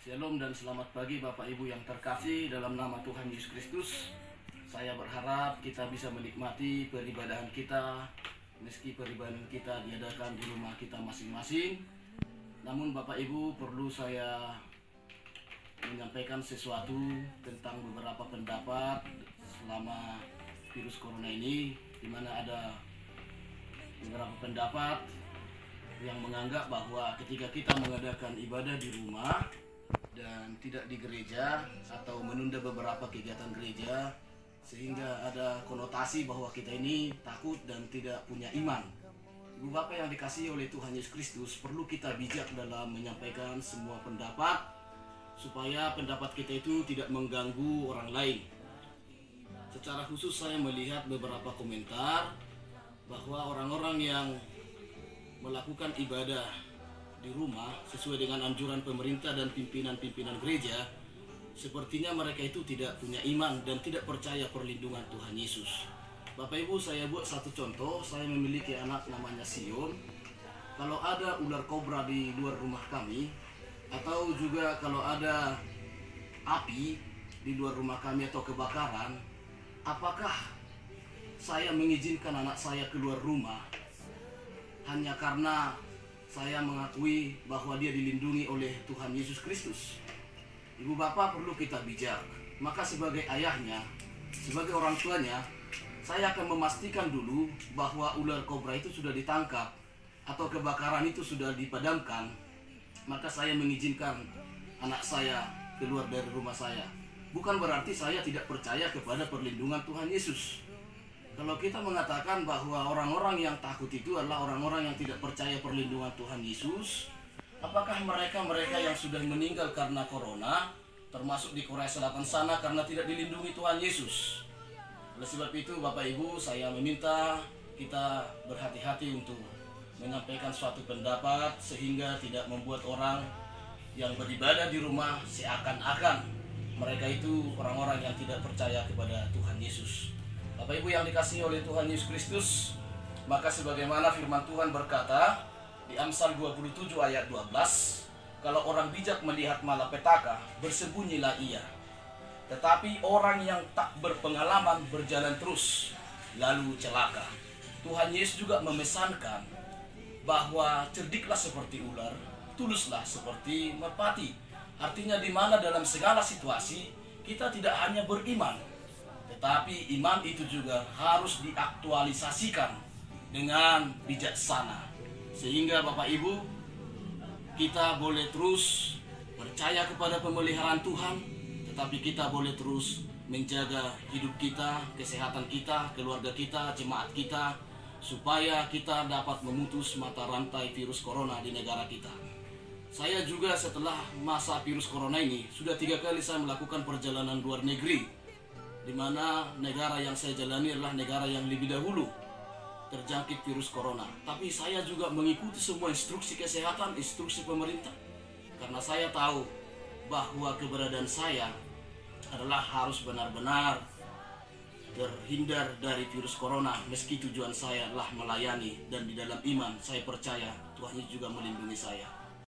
Shalom dan selamat pagi Bapak Ibu yang terkasih dalam nama Tuhan Yesus Kristus. Saya berharap kita bisa menikmati peribadahan kita meski peribadahan kita diadakan di rumah kita masing-masing. Namun Bapak Ibu, perlu saya menyampaikan sesuatu tentang beberapa pendapat selama virus corona ini, di mana ada beberapa pendapat yang menganggap bahwa ketika kita mengadakan ibadah di rumah dan tidak di gereja atau menunda beberapa kegiatan gereja, sehingga ada konotasi bahwa kita ini takut dan tidak punya iman. Ibu Bapak yang dikasihi oleh Tuhan Yesus Kristus, perlu kita bijak dalam menyampaikan semua pendapat supaya pendapat kita itu tidak mengganggu orang lain. Secara khusus saya melihat beberapa komentar bahwa orang-orang yang melakukan ibadah di rumah sesuai dengan anjuran pemerintah dan pimpinan-pimpinan gereja, sepertinya mereka itu tidak punya iman dan tidak percaya perlindungan Tuhan Yesus. Bapak Ibu, saya buat satu contoh. Saya memiliki anak namanya Sion. Kalau ada ular kobra di luar rumah kami, atau juga kalau ada api di luar rumah kami atau kebakaran, apakah saya mengizinkan anak saya keluar rumah hanya karena saya mengakui bahwa dia dilindungi oleh Tuhan Yesus Kristus? Ibu Bapak, perlu kita bijak. Maka sebagai ayahnya, sebagai orang tuanya, saya akan memastikan dulu bahwa ular kobra itu sudah ditangkap atau kebakaran itu sudah dipadamkan. Maka saya mengizinkan anak saya keluar dari rumah saya. Bukan berarti saya tidak percaya kepada perlindungan Tuhan Yesus. Kalau kita mengatakan bahwa orang-orang yang takut itu adalah orang-orang yang tidak percaya perlindungan Tuhan Yesus, apakah mereka yang sudah meninggal karena corona, termasuk di Korea Selatan sana, karena tidak dilindungi Tuhan Yesus? Oleh sebab itu Bapak Ibu, saya meminta kita berhati-hati untuk menyampaikan suatu pendapat sehingga tidak membuat orang yang beribadah di rumah seakan-akan mereka itu orang-orang yang tidak percaya kepada Tuhan Yesus. Bapak Ibu yang dikasihi oleh Tuhan Yesus Kristus, maka sebagaimana firman Tuhan berkata di Amsal 27 ayat 12, kalau orang bijak melihat malapetaka, bersembunyilah ia. Tetapi orang yang tak berpengalaman berjalan terus, lalu celaka. Tuhan Yesus juga memesankan bahwa cerdiklah seperti ular, tuluslah seperti merpati. Artinya di mana dalam segala situasi kita tidak hanya beriman, tetapi iman itu juga harus diaktualisasikan dengan bijaksana. Sehingga Bapak Ibu, kita boleh terus percaya kepada pemeliharaan Tuhan, tetapi kita boleh terus menjaga hidup kita, kesehatan kita, keluarga kita, jemaat kita, supaya kita dapat memutus mata rantai virus corona di negara kita. Saya juga setelah masa virus corona ini, sudah 3 kali saya melakukan perjalanan luar negeri, di mana negara yang saya jalani adalah negara yang lebih dahulu terjangkit virus corona. Tapi saya juga mengikuti semua instruksi kesehatan, instruksi pemerintah, karena saya tahu bahwa keberadaan saya adalah harus benar-benar terhindar dari virus corona, meski tujuan saya adalah melayani, dan di dalam iman saya percaya Tuhan juga melindungi saya.